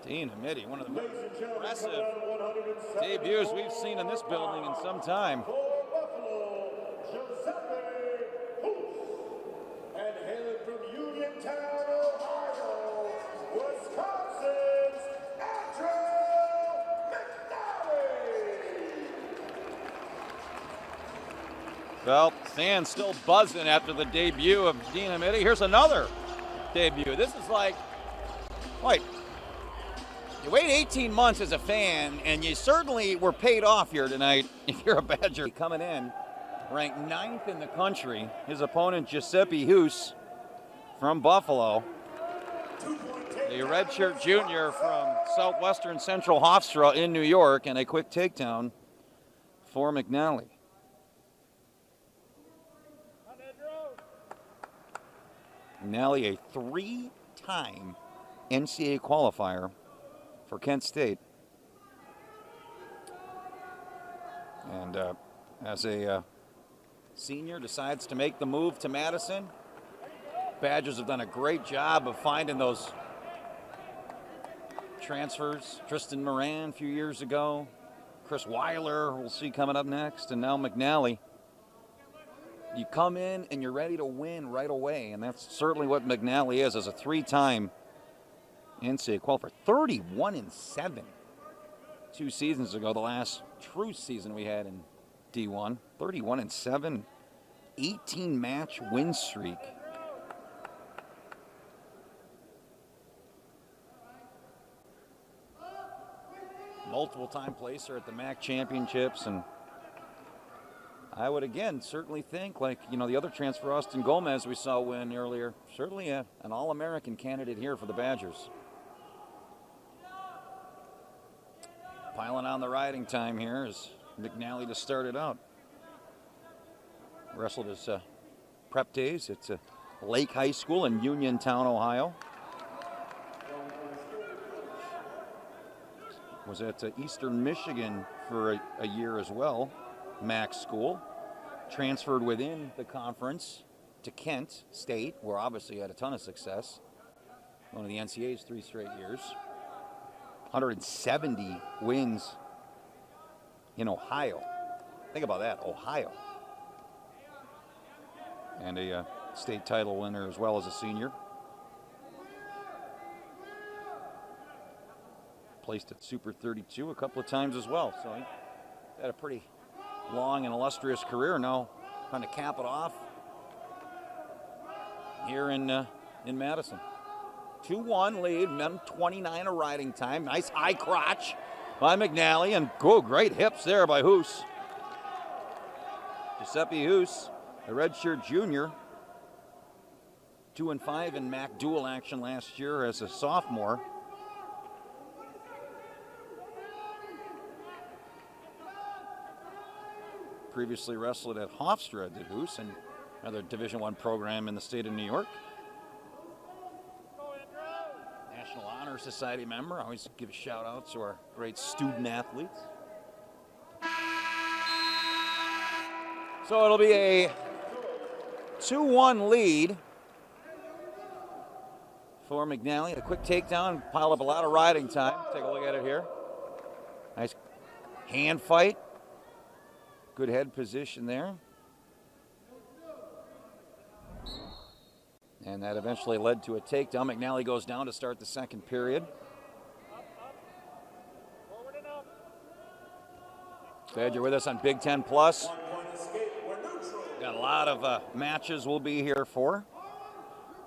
Dinamiti, one of the most impressive debuts we've seen in this building in some time. For Buffalo, Giuseppe Hoose, and hailing from Uniontown, Ohio, Wisconsin's McNally. Well, fans still buzzing after the debut of Dinamiti. Here's another debut. This is like, you wait 18 months as a fan, and you certainly were paid off here tonight if you're a Badger. Coming in, ranked 9th in the country. His opponent, Giuseppe Hoose from Buffalo. The redshirt junior from Southwestern Central Hofstra in New York, and a quick takedown for McNally. McNally, a 3-time NCAA qualifier for Kent State. And as a senior, decides to make the move to Madison. Badgers have done a great job of finding those transfers. Tristan Moran a few years ago. Chris Weiler we'll see coming up next. And now McNally. You come in and you're ready to win right away. And that's certainly what McNally is as a 3-time NCAA qualifier. 31-7 2 seasons ago, the last true season we had in D1. 31-7, 18-match win streak. Multiple-time placer at the MAC championships, and I would again certainly think, like the other transfer, Austin Gomez, we saw win earlier, certainly an All-American candidate here for the Badgers. Piling on the riding time here is McNally to start it out. Wrestled his prep days at Lake High School in Uniontown, Ohio. Was at Eastern Michigan for a year as well, MAC school. Transferred within the conference to Kent State, where obviously had a ton of success. One of the NCAA's 3 straight years. 170 wins in Ohio. Think about that, Ohio. And a state title winner as well as a senior. Placed at Super 32 a couple of times as well. So he had a pretty long and illustrious career. Now trying to cap it off here in Madison. 2-1 lead, 1:29 of riding time. Nice high crotch by McNally, and great hips there by Hoose. Giuseppe Hoose, the redshirt junior, 2-5 in MAC dual action last year as a sophomore. Previously wrestled at Hofstra, did Hoose, and another Division I program in the state of New York. National Honor Society member. I always give a shout out to our great student athletes. So it'll be a 2-1 lead for McNally. A quick takedown, piled up a lot of riding time. Take a look at it here. Nice hand fight. Good head position there. And that eventually led to a takedown. McNally goes down to start the second period. Glad you're with us on Big Ten Plus. Got a lot of matches we'll be here for.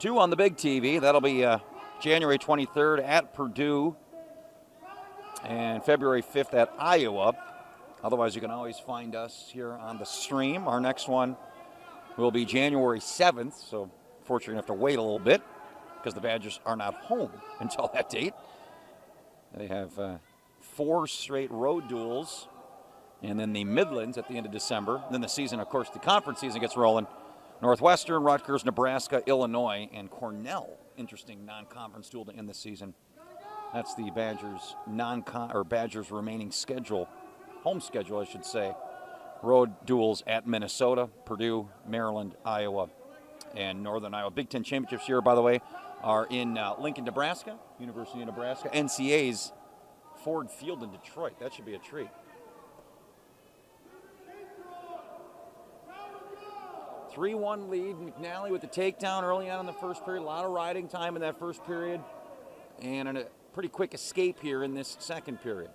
2 on the big TV. That'll be January 23rd at Purdue and February 5th at Iowa. Otherwise, you can always find us here on the stream. Our next one will be January 7th, so fortunately, you have to wait a little bit because the Badgers are not home until that date. They have 4 straight road duels, and then the Midlands at the end of December. And then the season, of course, the conference season gets rolling. Northwestern, Rutgers, Nebraska, Illinois, and Cornell. Interesting non-conference duel to end the season. That's the Badgers Badgers remaining schedule, home schedule, I should say. Road duels at Minnesota, Purdue, Maryland, Iowa, and Northern Iowa. Big Ten Championships here, by the way, are in Lincoln, Nebraska, University of Nebraska. NCAA's Ford Field in Detroit. That should be a treat. 3-1 lead. McNally with the takedown early on in the first period. A lot of riding time in that first period. And a pretty quick escape here in this second period.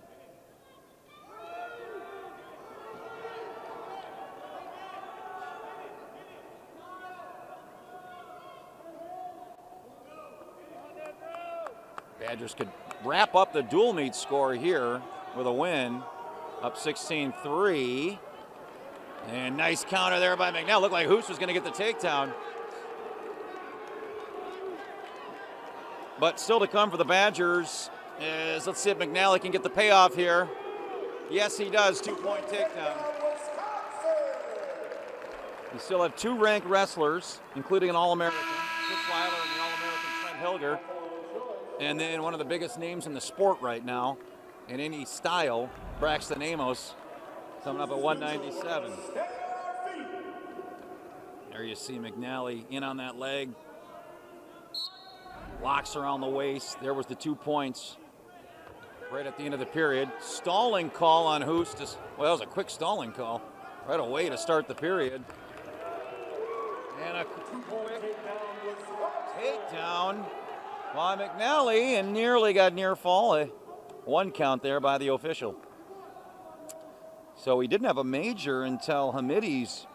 Badgers could wrap up the dual meet score here with a win. Up 16-3. And nice counter there by McNally. Looked like Hoose was going to get the takedown. But still to come for the Badgers is, let's see if McNally can get the payoff here. Yes, he does. 2-point takedown. We still have 2 ranked wrestlers, including an All-American, Chris Weiler, and the All-American Trent Hillger. And then one of the biggest names in the sport right now, in any style, Braxton Amos, coming up at 197. There you see McNally in on that leg. Locks around the waist. There was the 2 points right at the end of the period. Stalling call on Hoose. Well, it was a quick stalling call right away to start the period. And a quick takedown by McNally, and nearly got near fall. A 1 count there by the official. So he didn't have a major until Hamidi's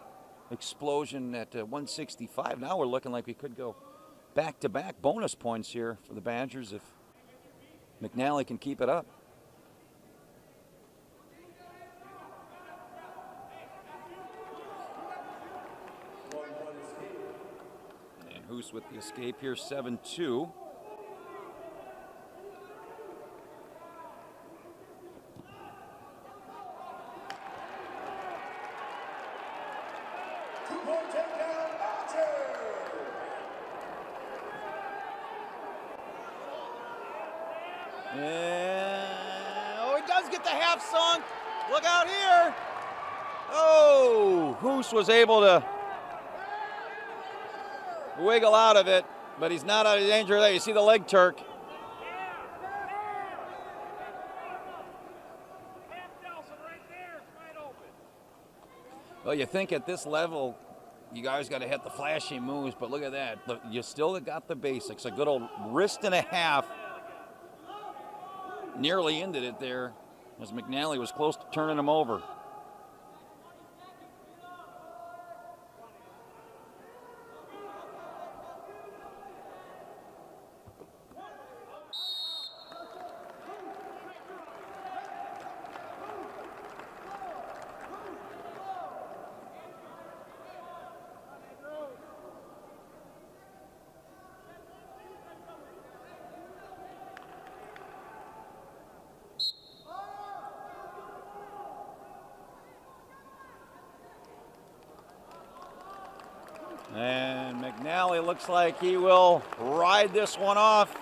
explosion at 165. Now we're looking like we could go back-to-back bonus points here for the Badgers if McNally can keep it up. And Hoose with the escape here, 7-2. Oh, he does get the half sunk. Look out here. Oh, Hoose was able to wiggle out of it, but he's not out of danger there. You see the leg Turk. Well, you think at this level, you guys got to hit the flashy moves, but look at that. Look, you still got the basics. A good old wrist and a half. Nearly ended it there as McNally was close to turning him over. And McNally looks like he will ride this one off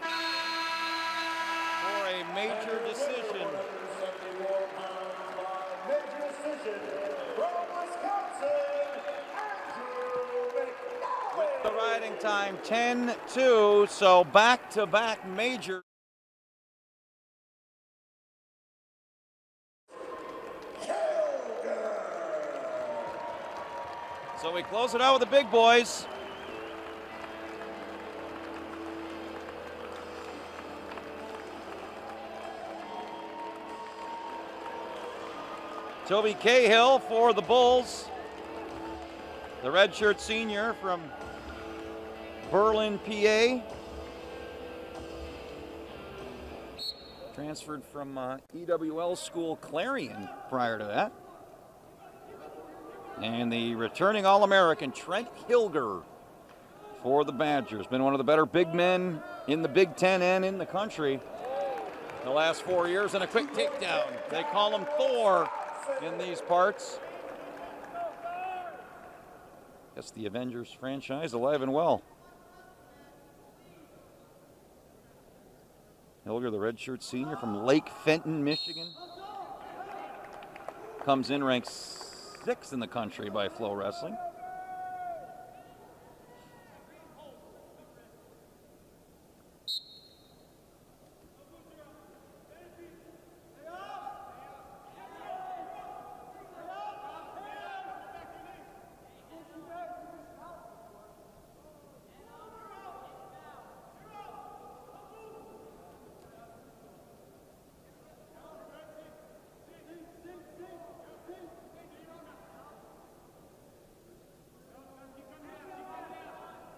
for a major decision. With the riding time 10-2, so back-to-back major. So we close it out with the big boys. Toby Cahill for the Bulls. The redshirt senior from Berlin, PA. Transferred from EWL school Clarion prior to that. And the returning All-American, Trent Hillger, for the Badgers. Been one of the better big men in the Big Ten and in the country the last 4 years. And a quick takedown. They call him Thor in these parts. Guess the Avengers franchise alive and well. Hillger, the redshirt senior from Lake Fenton, Michigan. Comes in ranked 6th in the country by Flow Wrestling.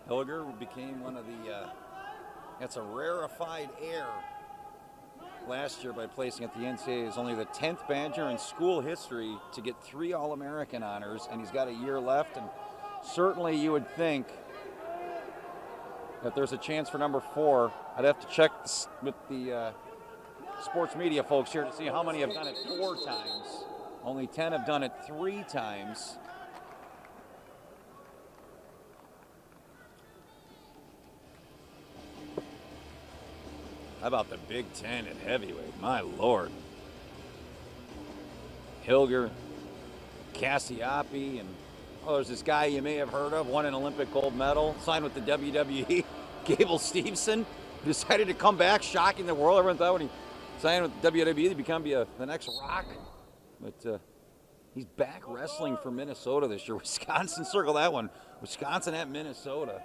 Hillger became one of the, that's a rarefied air last year by placing at the NCAA. Is only the 10th Badger in school history to get 3 All-American honors, and he's got a year left. And certainly you would think that there's a chance for number 4. I'd have to check with the sports media folks here to see how many have done it 4 times. Only 10 have done it 3 times. How about the Big Ten at heavyweight? My Lord. Hillger, Cassioppi, and there's this guy you may have heard of, won an Olympic gold medal, signed with the WWE, Gable Steveson, decided to come back, shocking the world. Everyone thought when he signed with the WWE, he'd become the next Rock. But he's back wrestling for Minnesota this year. Wisconsin, circle that one. Wisconsin at Minnesota.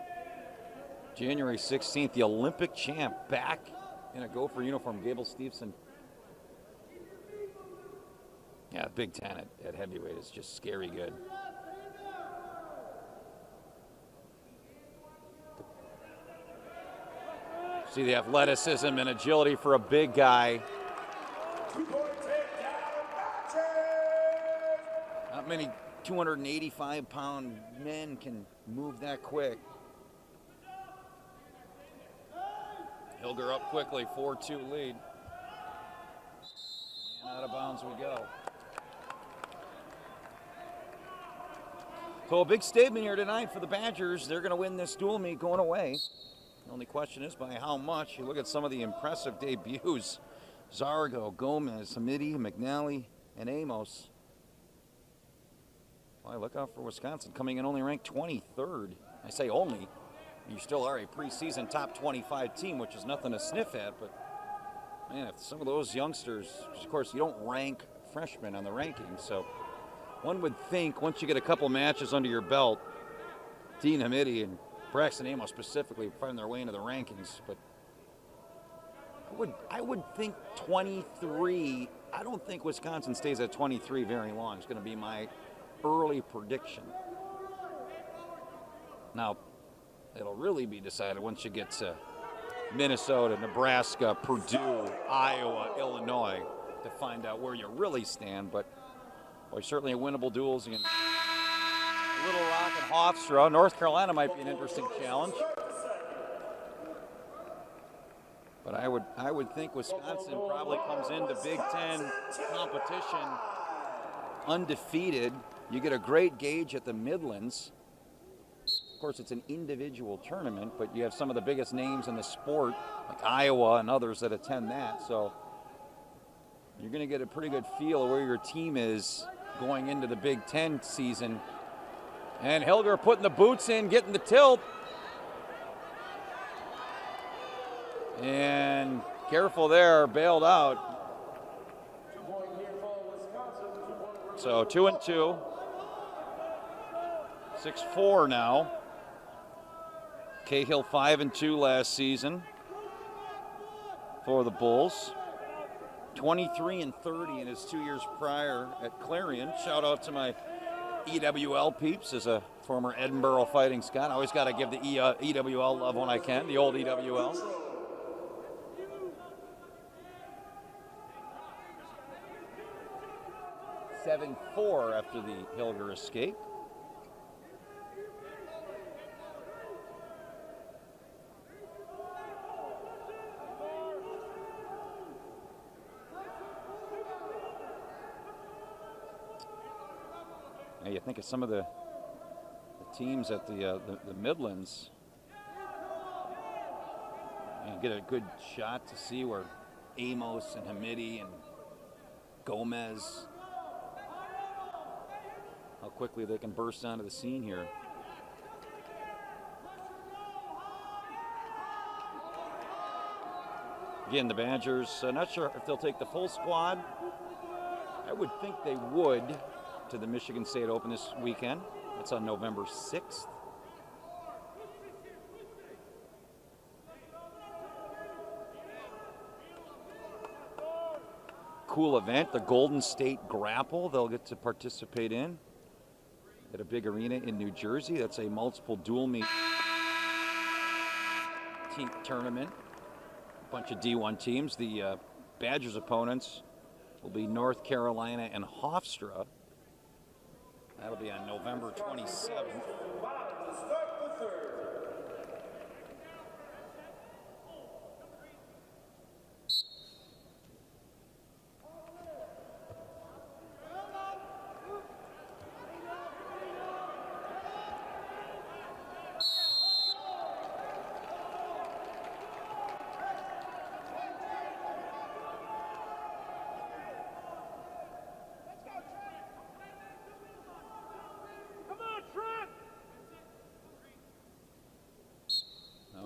January 16th, the Olympic champ back in a Gopher uniform, Gable Steveson. Yeah, Big Ten at heavyweight is just scary good. See the athleticism and agility for a big guy. Not many 285-pound men can move that quick. Hillger up quickly, 4-2 lead. And out of bounds we go. So a big statement here tonight for the Badgers. They're going to win this dual meet going away. The only question is by how much. You look at some of the impressive debuts. Zargo, Gomez, Hamidi, McNally, and Amos. Well, look out for Wisconsin, coming in only ranked 23rd. I say only. You still are a preseason top 25 team, which is nothing to sniff at. But, man, if some of those youngsters, of course, you don't rank freshmen on the rankings. So one would think once you get a couple matches under your belt, Dean Hamidi and Braxton Amos specifically find their way into the rankings. But I would think 23. I don't think Wisconsin stays at 23 very long. It's going to be my early prediction. Now, it'll really be decided once you get to Minnesota, Nebraska, Purdue, Iowa, Illinois to find out where you really stand. But boy, certainly a winnable duels against Little Rock and Hofstra. North Carolina might be an interesting challenge. But I would think Wisconsin probably comes into Big Ten competition undefeated. You get a great gauge at the Midlands. Of course, it's an individual tournament, but you have some of the biggest names in the sport, like Iowa and others that attend that. So you're going to get a pretty good feel of where your team is going into the Big Ten season. And Hillger putting the boots in, getting the tilt. And careful there, bailed out. So 2-2. 6-4 now. Cahill 5-2 last season for the Bulls. 23-30 in his 2 years prior at Clarion. Shout out to my EWL peeps as a former Edinburgh Fighting Scot. I always got to give the EWL love when I can, the old EWL. (7-4) after the Hillger escape. Now you think of some of the teams at the Midlands. You get a good shot to see where Amos and Hamidi and Gomez, how quickly they can burst onto the scene here. Again, the Badgers, not sure if they'll take the full squad. I would think they would to the Michigan State Open this weekend. That's on November 6th. Cool event, the Golden State Grapple, they'll get to participate in at a big arena in New Jersey. That's a multiple dual meet tournament. A bunch of D1 teams. The Badgers' opponents will be North Carolina and Hofstra. That'll be on November 27th.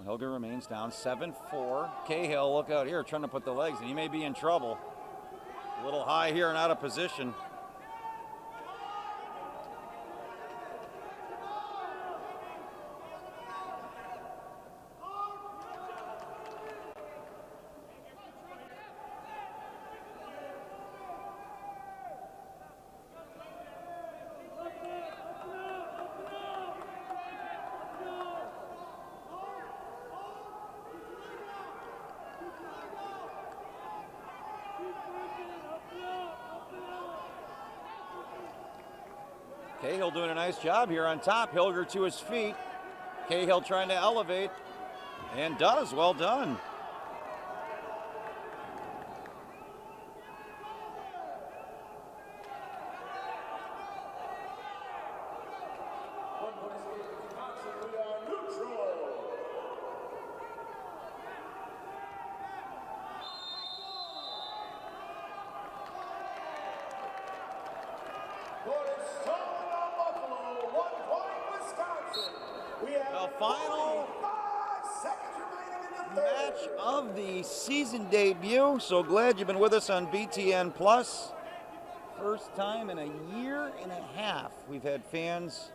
Hillger remains down 7-4. Cahill, look out here, trying to put the legs in. He may be in trouble. A little high here and out of position. Cahill doing a nice job here on top. Hillger to his feet. Cahill trying to elevate, and does. Well done. Final match of the season debut. So glad you've been with us on BTN Plus. First time in a year and a half we've had fans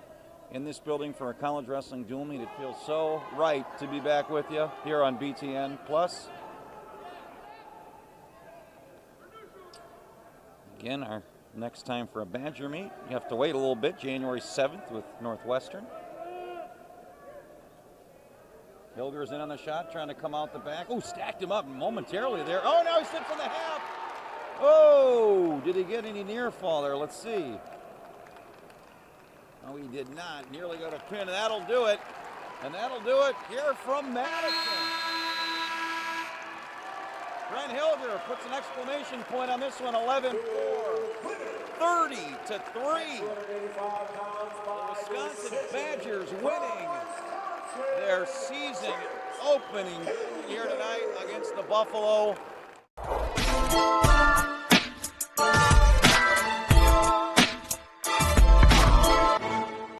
in this building for a college wrestling dual meet. It feels so right to be back with you here on BTN Plus. Again, our next time for a Badger meet, you have to wait a little bit, January 7th with Northwestern. Hillger's in on the shot, trying to come out the back. Oh, stacked him up momentarily there. Oh, now he slipped from the half. Oh, did he get any near fall there? Let's see. No, he did not. Nearly got a pin, and that'll do it. And that'll do it here from Madison. Trent Hillger puts an exclamation point on this one, 11-4. 30-3. The Wisconsin Badgers winning their season opening here tonight against the Buffalo.